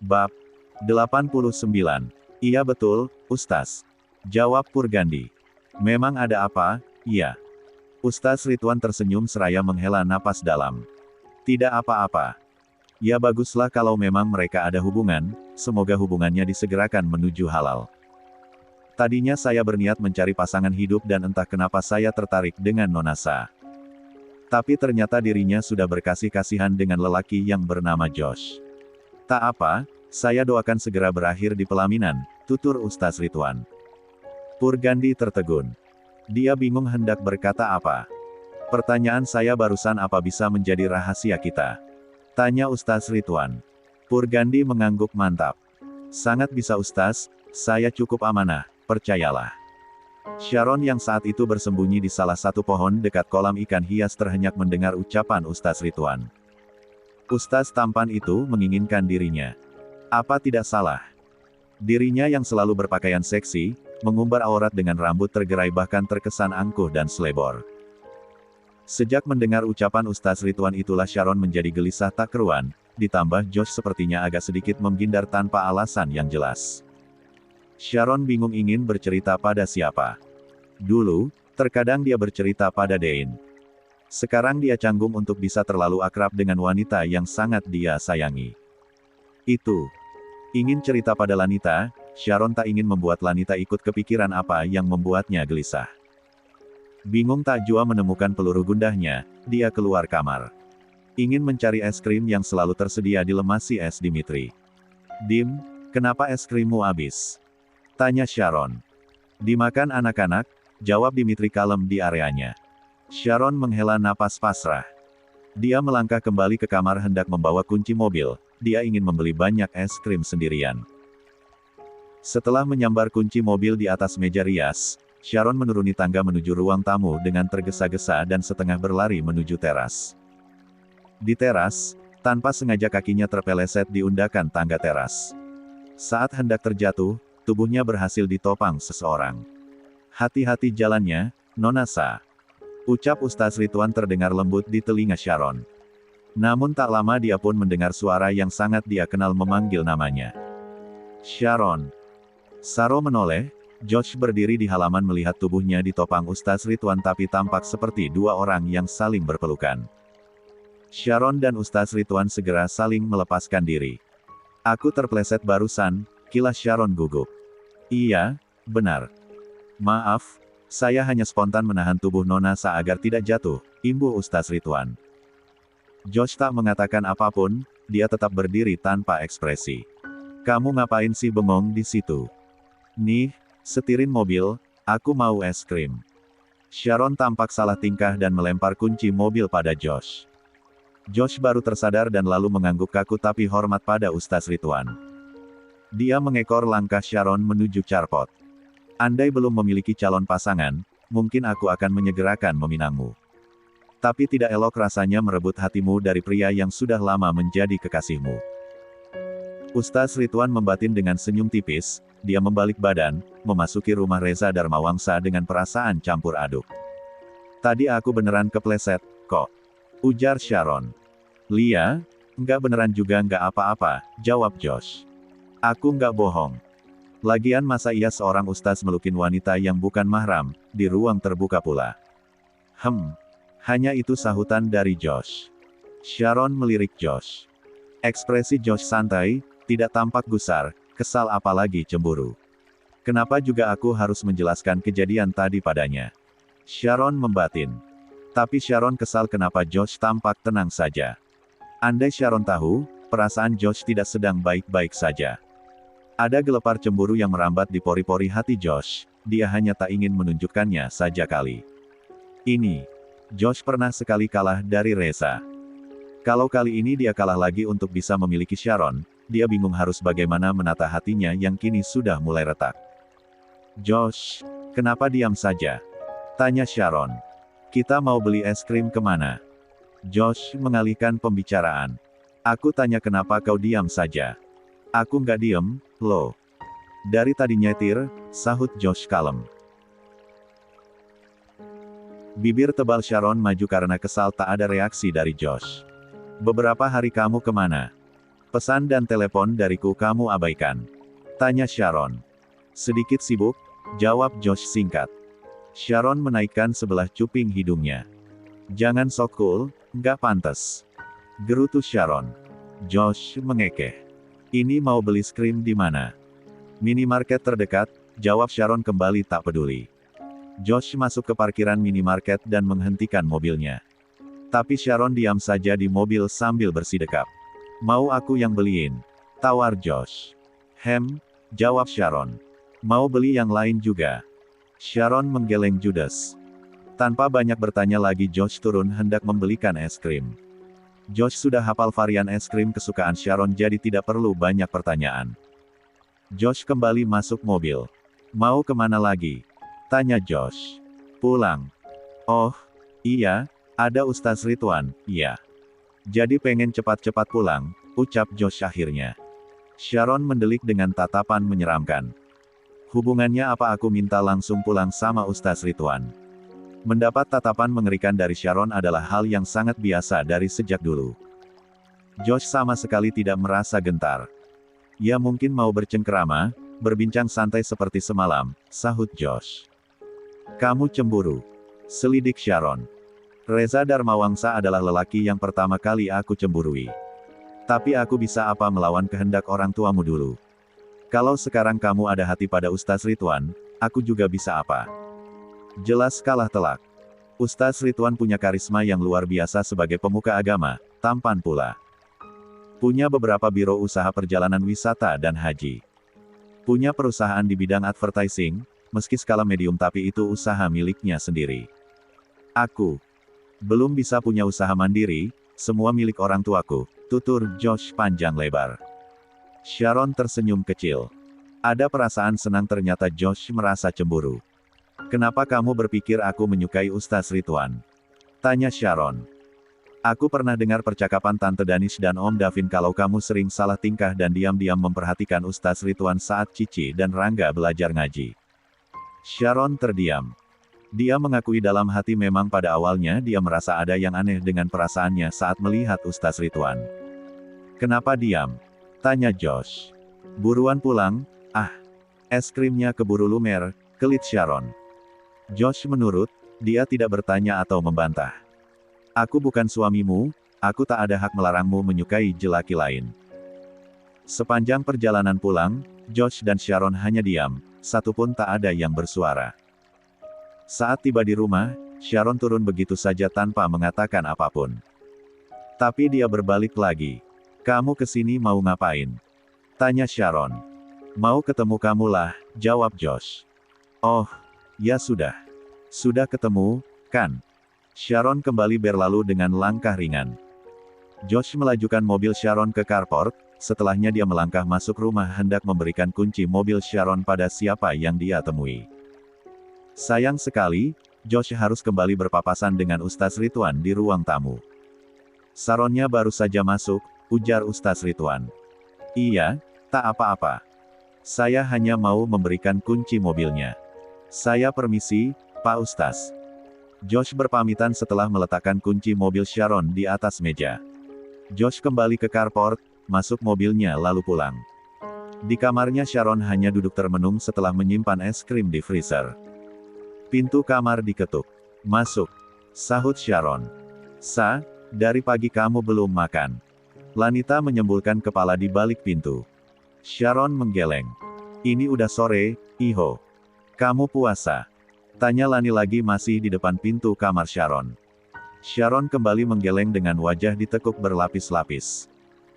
Bab 89. Iya betul, Ustaz. Jawab Purgandi. Memang ada apa? Iya. Ustaz Ridwan tersenyum seraya menghela napas dalam. Tidak apa-apa. Ya baguslah kalau memang mereka ada hubungan, semoga hubungannya disegerakan menuju halal. Tadinya saya berniat mencari pasangan hidup dan entah kenapa saya tertarik dengan Nona Sa. Tapi ternyata dirinya sudah berkasih-kasihan dengan lelaki yang bernama Josh. Tak apa, saya doakan segera berakhir di pelaminan, tutur Ustaz Ridwan. Purgandi tertegun. Dia bingung hendak berkata apa. Pertanyaan saya barusan apa bisa menjadi rahasia kita? Tanya Ustaz Ridwan. Purgandi mengangguk mantap. Sangat bisa Ustaz, saya cukup amanah, percayalah. Sharon yang saat itu bersembunyi di salah satu pohon dekat kolam ikan hias terhenyak mendengar ucapan Ustaz Ridwan. Ustaz tampan itu menginginkan dirinya. Apa tidak salah? Dirinya yang selalu berpakaian seksi, mengumbar aurat dengan rambut tergerai bahkan terkesan angkuh dan selebor. Sejak mendengar ucapan Ustaz Ridwan itulah Sharon menjadi gelisah tak keruan, ditambah Josh sepertinya agak sedikit menggindar tanpa alasan yang jelas. Sharon bingung ingin bercerita pada siapa. Dulu, terkadang dia bercerita pada Dane. Sekarang dia canggung untuk bisa terlalu akrab dengan wanita yang sangat dia sayangi. Itu. Ingin cerita pada Lanita, Sharon tak ingin membuat Lanita ikut kepikiran apa yang membuatnya gelisah. Bingung tak jua menemukan peluru gundahnya, dia keluar kamar. Ingin mencari es krim yang selalu tersedia di lemari es Dimitri. Dim, kenapa es krimmu habis? Tanya Sharon. Dimakan anak-anak, jawab Dimitri kalem di areanya. Sharon menghela napas pasrah. Dia melangkah kembali ke kamar hendak membawa kunci mobil, dia ingin membeli banyak es krim sendirian. Setelah menyambar kunci mobil di atas meja rias, Sharon menuruni tangga menuju ruang tamu dengan tergesa-gesa dan setengah berlari menuju teras. Di teras, tanpa sengaja kakinya terpeleset di undakan tangga teras. Saat hendak terjatuh, tubuhnya berhasil ditopang seseorang. Hati-hati jalannya, Nona Sa. Ucap Ustaz Ridwan terdengar lembut di telinga Sharon. Namun tak lama dia pun mendengar suara yang sangat dia kenal memanggil namanya. Sharon. Saro menoleh, Josh berdiri di halaman melihat tubuhnya ditopang Ustaz Ridwan tapi tampak seperti dua orang yang saling berpelukan. Sharon dan Ustaz Ridwan segera saling melepaskan diri. Aku terpleset barusan, kilas Sharon gugup. Iya, benar. Maaf, saya hanya spontan menahan tubuh Nona Sa agar tidak jatuh, imbuh Ustaz Ridwan. Josh tak mengatakan apapun, dia tetap berdiri tanpa ekspresi. Kamu ngapain sih bengong di situ? Nih, setirin mobil, aku mau es krim. Sharon tampak salah tingkah dan melempar kunci mobil pada Josh. Josh baru tersadar dan lalu mengangguk kaku tapi hormat pada Ustaz Ridwan. Dia mengekor langkah Sharon menuju carpot. Andai belum memiliki calon pasangan, mungkin aku akan menyegerakan meminangmu. Tapi tidak elok rasanya merebut hatimu dari pria yang sudah lama menjadi kekasihmu. Ustaz Ridwan membatin dengan senyum tipis, dia membalik badan, memasuki rumah Reza Darmawangsa dengan perasaan campur aduk. Tadi aku beneran kepleset, kok. Ujar Sharon. Lia, enggak beneran juga enggak apa-apa, jawab Josh. Aku enggak bohong. Lagian masa iya seorang ustaz melukin wanita yang bukan mahram, di ruang terbuka pula. Hanya itu sahutan dari Josh. Sharon melirik Josh. Ekspresi Josh santai, tidak tampak gusar, kesal apalagi cemburu. Kenapa juga aku harus menjelaskan kejadian tadi padanya? Sharon membatin. Tapi Sharon kesal kenapa Josh tampak tenang saja. Andai Sharon tahu, perasaan Josh tidak sedang baik-baik saja. Ada gelepar cemburu yang merambat di pori-pori hati Josh, dia hanya tak ingin menunjukkannya saja kali. Ini. Josh pernah sekali kalah dari Reza. Kalau kali ini dia kalah lagi untuk bisa memiliki Sharon, dia bingung harus bagaimana menata hatinya yang kini sudah mulai retak. Josh, kenapa diam saja? Tanya Sharon. Kita mau beli es krim kemana? Josh mengalihkan pembicaraan. Aku tanya kenapa kau diam saja. Aku nggak diem, loh. Dari tadi nyetir, sahut Josh kalem. Bibir tebal Sharon maju karena kesal tak ada reaksi dari Josh. Beberapa hari kamu kemana? Pesan dan telepon dariku kamu abaikan. Tanya Sharon. Sedikit sibuk, jawab Josh singkat. Sharon menaikkan sebelah cuping hidungnya. Jangan sok cool, nggak pantas. Gerutu Sharon. Josh mengekeh. Ini mau beli krim di mana? Minimarket terdekat, jawab Sharon kembali tak peduli. Josh masuk ke parkiran minimarket dan menghentikan mobilnya. Tapi Sharon diam saja di mobil sambil bersidekap. Mau aku yang beliin? Tawar Josh. Jawab Sharon. Mau beli yang lain juga? Sharon menggeleng judes. Tanpa banyak bertanya lagi Josh turun hendak membelikan es krim. Josh sudah hafal varian es krim kesukaan Sharon jadi tidak perlu banyak pertanyaan. Josh kembali masuk mobil. Mau kemana lagi? Tanya Josh. Pulang. Oh, iya, ada Ustaz Ridwan, iya. Jadi pengen cepat-cepat pulang, ucap Josh akhirnya. Sharon mendelik dengan tatapan menyeramkan. Hubungannya apa aku minta langsung pulang sama Ustaz Ridwan? Mendapat tatapan mengerikan dari Sharon adalah hal yang sangat biasa dari sejak dulu. Josh sama sekali tidak merasa gentar. Ya mungkin mau bercengkerama, berbincang santai seperti semalam, sahut Josh. Kamu cemburu. Selidik Sharon. Reza Darmawangsa adalah lelaki yang pertama kali aku cemburui. Tapi aku bisa apa melawan kehendak orang tuamu dulu? Kalau sekarang kamu ada hati pada Ustaz Ridwan, aku juga bisa apa? Jelas kalah telak. Ustaz Ridwan punya karisma yang luar biasa sebagai pemuka agama, tampan pula. Punya beberapa biro usaha perjalanan wisata dan haji. Punya perusahaan di bidang advertising, meski skala medium tapi itu usaha miliknya sendiri. Aku belum bisa punya usaha mandiri, semua milik orang tuaku, tutur Josh panjang lebar. Sharon tersenyum kecil. Ada perasaan senang ternyata Josh merasa cemburu. Kenapa kamu berpikir aku menyukai Ustaz Ridwan? Tanya Sharon. Aku pernah dengar percakapan Tante Danish dan Om Davin kalau kamu sering salah tingkah dan diam-diam memperhatikan Ustaz Ridwan saat Cici dan Rangga belajar ngaji. Sharon terdiam. Dia mengakui dalam hati memang pada awalnya dia merasa ada yang aneh dengan perasaannya saat melihat Ustaz Ridwan. Kenapa diam? Tanya Josh. Buruan pulang, es krimnya keburu lumer, kelit Sharon. Josh menurut, dia tidak bertanya atau membantah. Aku bukan suamimu, aku tak ada hak melarangmu menyukai lelaki lain. Sepanjang perjalanan pulang, Josh dan Sharon hanya diam. Satupun tak ada yang bersuara. Saat tiba di rumah, Sharon turun begitu saja tanpa mengatakan apapun. Tapi dia berbalik lagi. Kamu kesini mau ngapain? Tanya Sharon. Mau ketemu kamu lah, jawab Josh. Oh, ya sudah. Sudah ketemu, kan? Sharon kembali berlalu dengan langkah ringan. Josh melajukan mobil Sharon ke carport. Setelahnya dia melangkah masuk rumah hendak memberikan kunci mobil Sharon pada siapa yang dia temui. Sayang sekali, Josh harus kembali berpapasan dengan Ustaz Ridwan di ruang tamu. Sharonnya baru saja masuk, ujar Ustaz Ridwan. Iya, tak apa-apa. Saya hanya mau memberikan kunci mobilnya. Saya permisi, Pak Ustaz. Josh berpamitan setelah meletakkan kunci mobil Sharon di atas meja. Josh kembali ke carport, masuk mobilnya lalu pulang. Di kamarnya Sharon hanya duduk termenung setelah menyimpan es krim di freezer. Pintu kamar diketuk. Masuk. Sahut Sharon. Dari pagi kamu belum makan. Lanita menyembulkan kepala di balik pintu. Sharon menggeleng. Ini udah sore, Iho. Kamu puasa? Tanya Lani lagi masih di depan pintu kamar Sharon. Sharon kembali menggeleng dengan wajah ditekuk berlapis-lapis.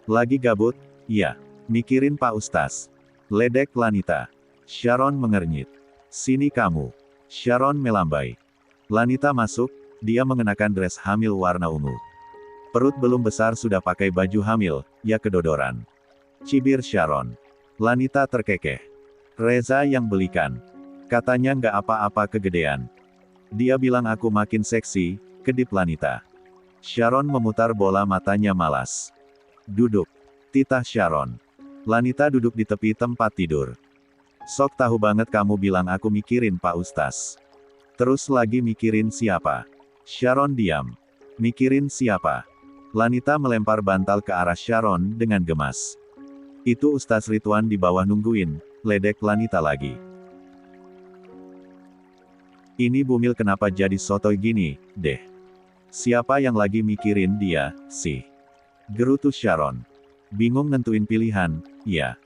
Lagi gabut? Iya. Mikirin Pak Ustaz. Ledek Lanita. Sharon mengernyit. Sini kamu. Sharon melambai. Lanita masuk, dia mengenakan dress hamil warna ungu. Perut belum besar sudah pakai baju hamil, ya kedodoran. Cibir Sharon. Lanita terkekeh. Reza yang belikan. Katanya nggak apa-apa kegedean. Dia bilang aku makin seksi, kedip Lanita. Sharon memutar bola matanya malas. Duduk. Titah Sharon. Lanita duduk di tepi tempat tidur. Sok tahu banget kamu bilang aku mikirin Pak Ustaz. Terus lagi mikirin siapa? Sharon diam. Mikirin siapa? Lanita melempar bantal ke arah Sharon dengan gemas. Itu Ustaz Ridwan di bawah nungguin, ledek Lanita lagi. Ini Bumil kenapa jadi sotoy gini, deh. Siapa yang lagi mikirin dia, sih? Gerutu Sharon. Bingung nentuin pilihan, ya.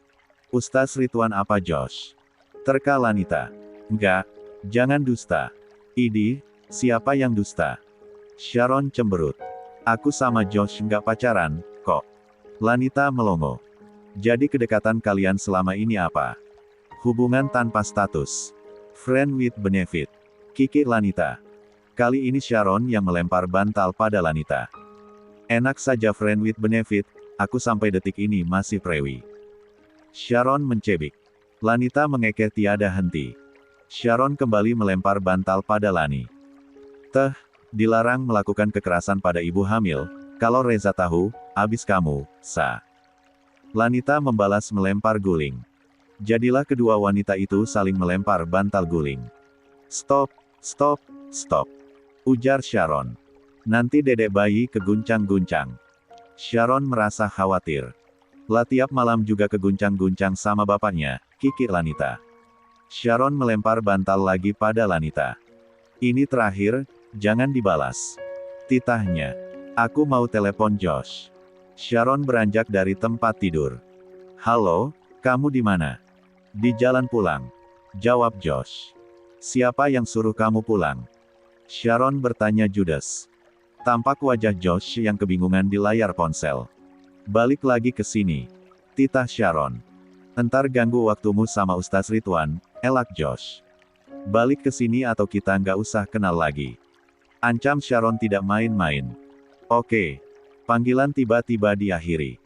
Ustaz Ridwan apa Josh? Terka Lanita. Enggak, jangan dusta. Idi, siapa yang dusta? Sharon cemberut. Aku sama Josh nggak pacaran, kok. Lanita melongo. Jadi kedekatan kalian selama ini apa? Hubungan tanpa status. Friend with benefit. Kikir Lanita. Kali ini Sharon yang melempar bantal pada Lanita. Enak saja friend with benefit, aku sampai detik ini masih prewi. Sharon mencebik. Lanita mengekeh tiada henti. Sharon kembali melempar bantal pada Lani. Dilarang melakukan kekerasan pada ibu hamil, kalau Reza tahu, abis kamu, sa. Lanita membalas melempar guling. Jadilah kedua wanita itu saling melempar bantal guling. Stop, stop, stop. Ujar Sharon. Nanti dedek bayi keguncang-guncang. Sharon merasa khawatir. Lah tiap malam juga keguncang-guncang sama bapaknya, kikir Lanita. Sharon melempar bantal lagi pada Lanita. Ini terakhir, jangan dibalas. Titahnya. Aku mau telepon Josh. Sharon beranjak dari tempat tidur. Halo, kamu di mana? Di jalan pulang. Jawab Josh. Siapa yang suruh kamu pulang? Sharon bertanya judes. Tampak wajah Josh yang kebingungan di layar ponsel. Balik lagi ke sini. Titah Sharon. Entar ganggu waktumu sama Ustaz Ridwan, elak Josh. Balik ke sini atau kita nggak usah kenal lagi. Ancam Sharon tidak main-main. Oke. Panggilan tiba-tiba diakhiri.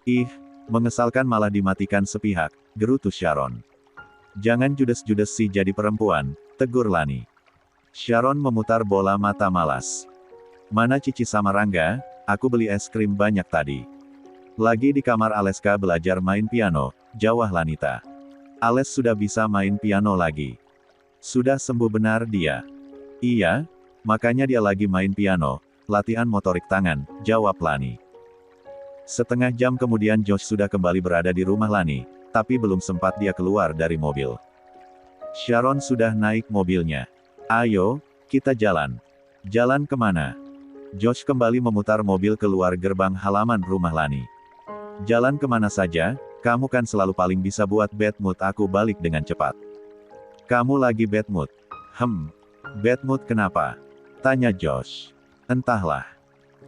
Ih, mengesalkan malah dimatikan sepihak, gerutu Sharon. Jangan judes-judes sih jadi perempuan, tegur Lani. Sharon memutar bola mata malas. Mana Cici sama Rangga, aku beli es krim banyak tadi. Lagi di kamar Aleska belajar main piano, jawab Lanita. Ales sudah bisa main piano lagi. Sudah sembuh benar dia. Iya, makanya dia lagi main piano. Latihan motorik tangan, jawab Lani. Setengah jam kemudian Josh sudah kembali berada di rumah Lani, tapi belum sempat dia keluar dari mobil. Sharon sudah naik mobilnya. Ayo, kita jalan. Jalan kemana? Josh kembali memutar mobil keluar gerbang halaman rumah Lani. Jalan kemana saja, kamu kan selalu paling bisa buat bad mood aku balik dengan cepat. Kamu lagi bad mood? Bad mood kenapa? Tanya Josh. Entahlah.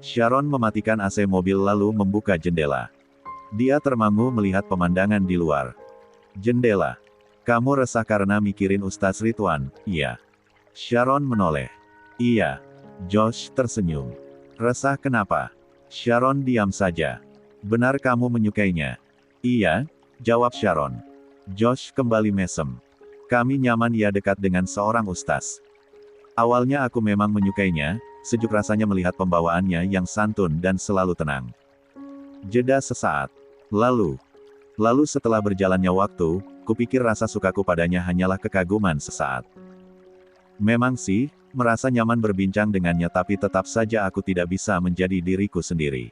Sharon mematikan AC mobil lalu membuka jendela. Dia termangu melihat pemandangan di luar. Jendela. Kamu resah karena mikirin Ustaz Ridwan, iya. Sharon menoleh. Iya. Josh tersenyum. Resah kenapa? Sharon diam saja. Benar kamu menyukainya? Iya, jawab Sharon. Josh kembali mesem. Kami nyaman ya dekat dengan seorang ustaz. Awalnya aku memang menyukainya, sejuk rasanya melihat pembawaannya yang santun dan selalu tenang. Jeda sesaat. Lalu setelah berjalannya waktu, kupikir rasa sukaku padanya hanyalah kekaguman sesaat. Memang sih, merasa nyaman berbincang dengannya tapi tetap saja aku tidak bisa menjadi diriku sendiri.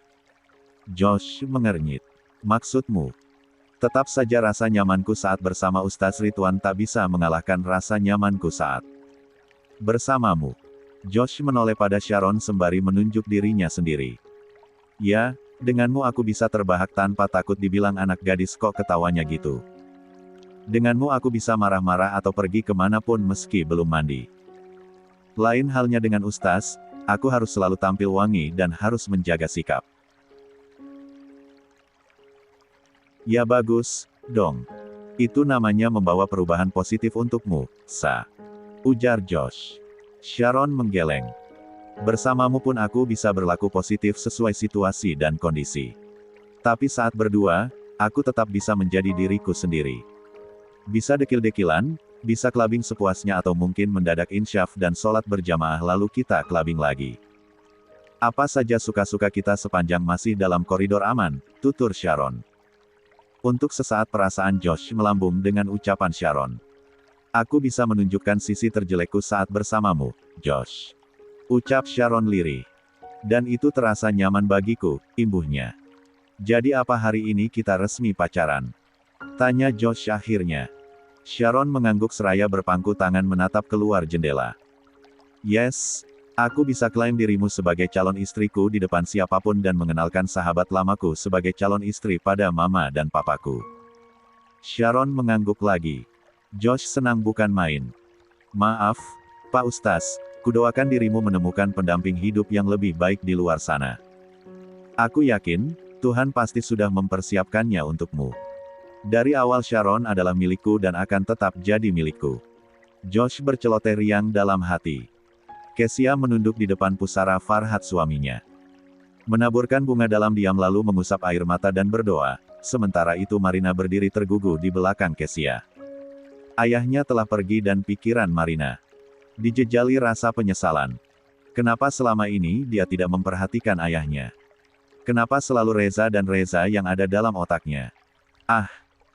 Josh mengernyit. Maksudmu? Tetap saja rasa nyamanku saat bersama Ustaz Ridwan tak bisa mengalahkan rasa nyamanku saat bersamamu. Josh menoleh pada Sharon sembari menunjuk dirinya sendiri. Ya, denganmu aku bisa terbahak tanpa takut dibilang anak gadis kok ketawanya gitu. Denganmu aku bisa marah-marah atau pergi kemanapun meski belum mandi. Lain halnya dengan Ustaz, aku harus selalu tampil wangi dan harus menjaga sikap. Ya bagus, dong. Itu namanya membawa perubahan positif untukmu, sa. Ujar Josh. Sharon menggeleng. Bersamamu pun aku bisa berlaku positif sesuai situasi dan kondisi. Tapi saat berdua, aku tetap bisa menjadi diriku sendiri. Bisa dekil-dekilan, bisa clubbing sepuasnya atau mungkin mendadak insyaf dan sholat berjamaah lalu kita clubbing lagi. Apa saja suka-suka kita sepanjang masih dalam koridor aman, tutur Sharon. Untuk sesaat perasaan Josh melambung dengan ucapan Sharon. Aku bisa menunjukkan sisi terjelekku saat bersamamu, Josh. Ucap Sharon lirih. Dan itu terasa nyaman bagiku, imbuhnya. Jadi apa hari ini kita resmi pacaran? Tanya Josh akhirnya. Sharon mengangguk seraya berpangku tangan menatap keluar jendela. Yes, aku bisa klaim dirimu sebagai calon istriku di depan siapapun dan mengenalkan sahabat lamaku sebagai calon istri pada mama dan papaku. Sharon mengangguk lagi. Josh senang bukan main. Maaf, Pak Ustaz, kudoakan dirimu menemukan pendamping hidup yang lebih baik di luar sana. Aku yakin, Tuhan pasti sudah mempersiapkannya untukmu. Dari awal Sharon adalah milikku dan akan tetap jadi milikku. Josh berceloteh riang dalam hati. Kezia menunduk di depan pusara Farhat suaminya. Menaburkan bunga dalam diam lalu mengusap air mata dan berdoa, sementara itu Marina berdiri tergugu di belakang Kezia. Ayahnya telah pergi dan pikiran Marina dijejali rasa penyesalan. Kenapa selama ini dia tidak memperhatikan ayahnya? Kenapa selalu Reza dan Reza yang ada dalam otaknya?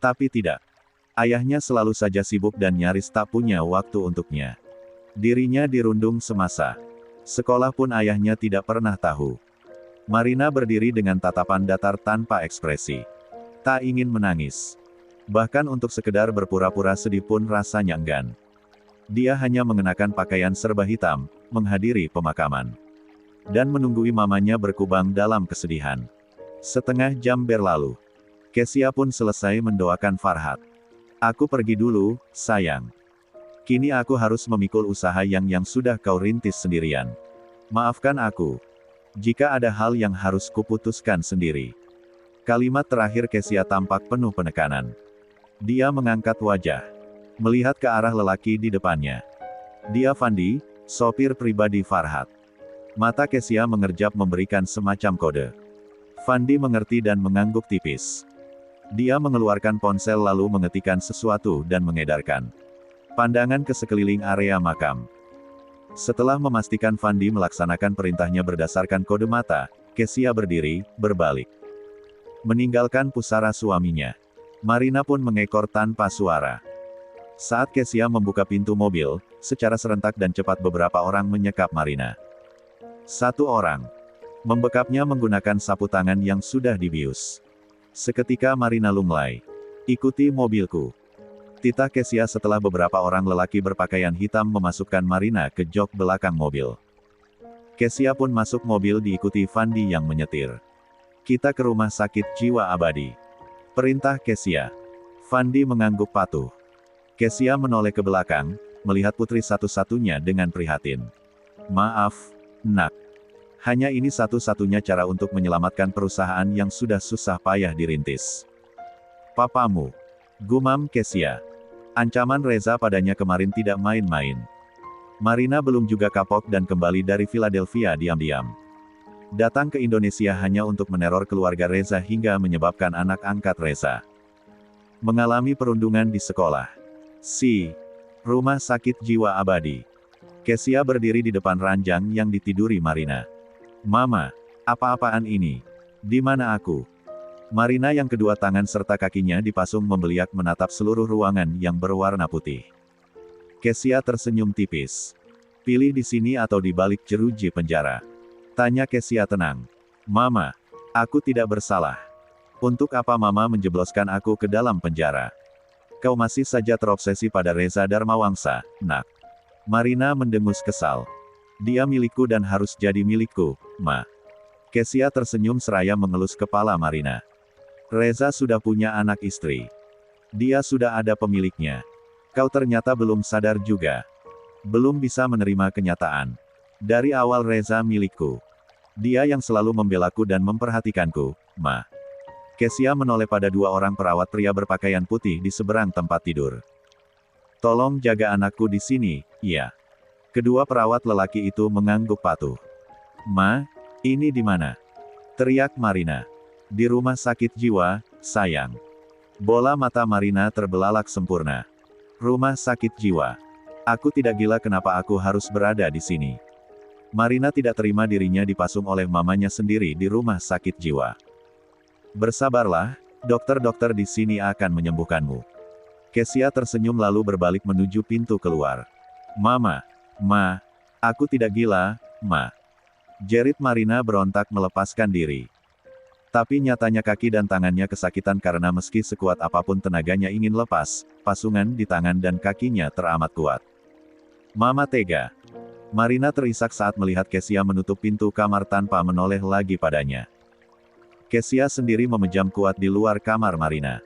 Tapi tidak. Ayahnya selalu saja sibuk dan nyaris tak punya waktu untuknya. Dirinya dirundung semasa sekolah pun ayahnya tidak pernah tahu. Marina berdiri dengan tatapan datar tanpa ekspresi. Tak ingin menangis. Bahkan untuk sekedar berpura-pura sedih pun rasanya enggan. Dia hanya mengenakan pakaian serba hitam, menghadiri pemakaman. Dan menunggui mamanya berkubang dalam kesedihan. Setengah jam berlalu. Kezia pun selesai mendoakan Farhat. Aku pergi dulu, sayang. Kini aku harus memikul usaha yang sudah kau rintis sendirian. Maafkan aku. Jika ada hal yang harus kuputuskan sendiri. Kalimat terakhir Kezia tampak penuh penekanan. Dia mengangkat wajah. Melihat ke arah lelaki di depannya. Dia Fandi, sopir pribadi Farhat. Mata Kezia mengerjap memberikan semacam kode. Fandi mengerti dan mengangguk tipis. Dia mengeluarkan ponsel lalu mengetikkan sesuatu dan mengedarkan pandangan ke sekeliling area makam. Setelah memastikan Fandi melaksanakan perintahnya berdasarkan kode mata, Kezia berdiri, berbalik. Meninggalkan pusara suaminya. Marina pun mengekor tanpa suara. Saat Kezia membuka pintu mobil, secara serentak dan cepat beberapa orang menyekap Marina. Satu orang membekapnya menggunakan sapu tangan yang sudah dibius. Seketika Marina lunglai. Ikuti mobilku. Titah Kezia setelah beberapa orang lelaki berpakaian hitam memasukkan Marina ke jok belakang mobil. Kezia pun masuk mobil diikuti Fandi yang menyetir. Kita ke rumah sakit jiwa abadi. Perintah Kezia. Fandi mengangguk patuh. Kezia menoleh ke belakang, melihat putri satu-satunya dengan prihatin. Maaf, Nak. Hanya ini satu-satunya cara untuk menyelamatkan perusahaan yang sudah susah payah dirintis. Papamu. Gumam Kezia. Ancaman Reza padanya kemarin tidak main-main. Marina belum juga kapok dan kembali dari Philadelphia diam-diam. Datang ke Indonesia hanya untuk meneror keluarga Reza hingga menyebabkan anak angkat Reza mengalami perundungan di sekolah. Rumah sakit jiwa abadi. Kezia berdiri di depan ranjang yang ditiduri Marina. Mama, apa-apaan ini? Di mana aku? Marina yang kedua tangan serta kakinya dipasung membeliak menatap seluruh ruangan yang berwarna putih. Kezia tersenyum tipis. Pilih di sini atau di balik jeruji penjara? Tanya Kezia tenang. Mama, aku tidak bersalah. Untuk apa Mama menjebloskan aku ke dalam penjara? Kau masih saja terobsesi pada Reza Dharmawangsa, Nak. Marina mendengus kesal. Dia milikku dan harus jadi milikku, Ma. Kezia tersenyum seraya mengelus kepala Marina. Reza sudah punya anak istri. Dia sudah ada pemiliknya. Kau ternyata belum sadar juga. Belum bisa menerima kenyataan. Dari awal Reza milikku. Dia yang selalu membelaku dan memperhatikanku, Ma. Kezia menoleh pada dua orang perawat pria berpakaian putih di seberang tempat tidur. Tolong jaga anakku di sini, ya. Kedua perawat lelaki itu mengangguk patuh. Ma, ini di mana? Teriak Marina. Di rumah sakit jiwa, sayang. Bola mata Marina terbelalak sempurna. Rumah sakit jiwa. Aku tidak gila kenapa aku harus berada di sini. Marina tidak terima dirinya dipasung oleh mamanya sendiri di rumah sakit jiwa. Bersabarlah, dokter-dokter di sini akan menyembuhkanmu. Kezia tersenyum lalu berbalik menuju pintu keluar. Ma, aku tidak gila, Ma. Jerit Marina berontak melepaskan diri. Tapi nyatanya kaki dan tangannya kesakitan karena meski sekuat apapun tenaganya ingin lepas, pasungan di tangan dan kakinya teramat kuat. Mama tega. Marina terisak saat melihat Kesia menutup pintu kamar tanpa menoleh lagi padanya. Kesia sendiri memejam kuat di luar kamar Marina.